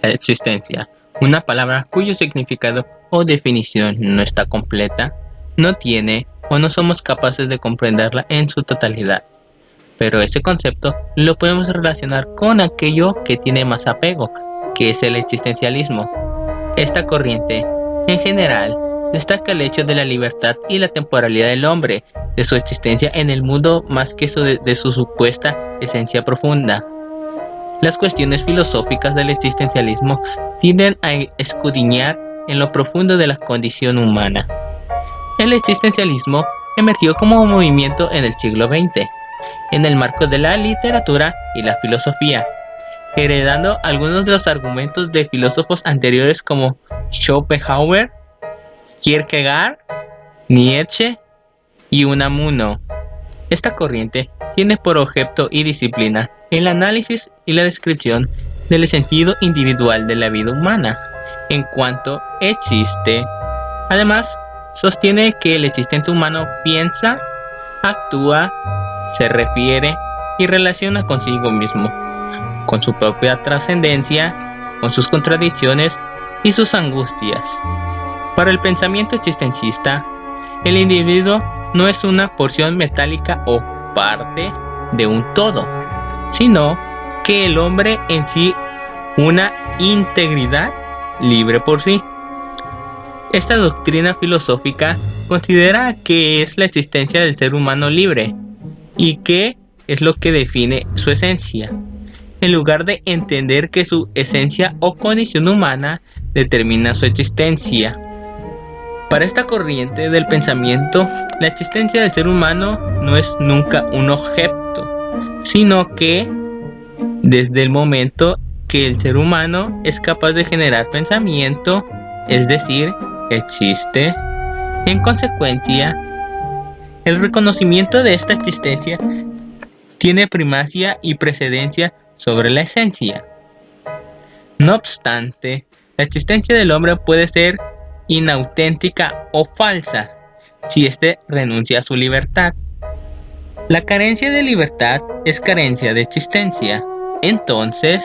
La existencia, una palabra cuyo significado o definición no está completa, no tiene o no somos capaces de comprenderla en su totalidad. Pero ese concepto lo podemos relacionar con aquello que tiene más apego, que es el existencialismo. Esta corriente, en general, destaca el hecho de la libertad y la temporalidad del hombre, de su existencia en el mundo más que de su supuesta esencia profunda. Las cuestiones filosóficas del existencialismo tienden a escudriñar en lo profundo de la condición humana. El existencialismo emergió como un movimiento en el siglo XX, en el marco de la literatura y la filosofía, heredando algunos de los argumentos de filósofos anteriores como Schopenhauer, Kierkegaard, Nietzsche y Unamuno. Esta corriente tiene por objeto y disciplina el análisis y la descripción del sentido individual de la vida humana, en cuanto existe. Además, sostiene que el existente humano piensa, actúa, se refiere y relaciona consigo mismo, con su propia trascendencia, con sus contradicciones y sus angustias. Para el pensamiento existencista, el individuo no es una porción metálica o parte de un todo, sino que el hombre en sí una integridad libre por sí. Esta doctrina filosófica considera que es la existencia del ser humano libre y que es lo que define su esencia, en lugar de entender que su esencia o condición humana determina su existencia. Para esta corriente del pensamiento, la existencia del ser humano no es nunca un objeto, sino que desde el momento que el ser humano es capaz de generar pensamiento, es decir, existe, en consecuencia, el reconocimiento de esta existencia tiene primacía y precedencia sobre la esencia. No obstante, la existencia del hombre puede ser inauténtica o falsa si éste renuncia a su libertad. La carencia de libertad es carencia de existencia. Entonces,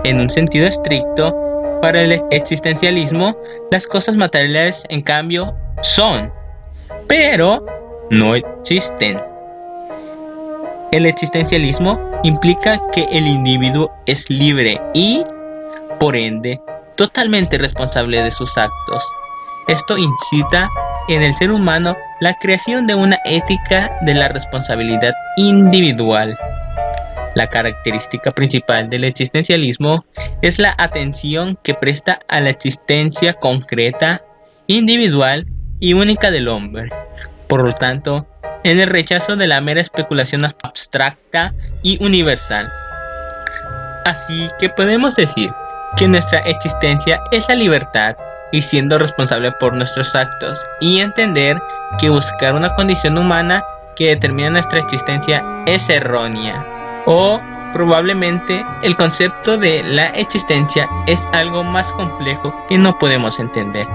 en un sentido estricto, para el existencialismo, las cosas materiales en cambio son, pero no existen. El existencialismo implica que el individuo es libre y, por ende, totalmente responsable de sus actos. Esto incita en el ser humano la creación de una ética de la responsabilidad individual. La característica principal del existencialismo es la atención que presta a la existencia concreta, individual y única del hombre. Por lo tanto, en el rechazo de la mera especulación abstracta y universal. Así que podemos decir que nuestra existencia es la libertad y siendo responsable por nuestros actos, y entender que buscar una condición humana que determina nuestra existencia es errónea, o probablemente el concepto de la existencia es algo más complejo que no podemos entender.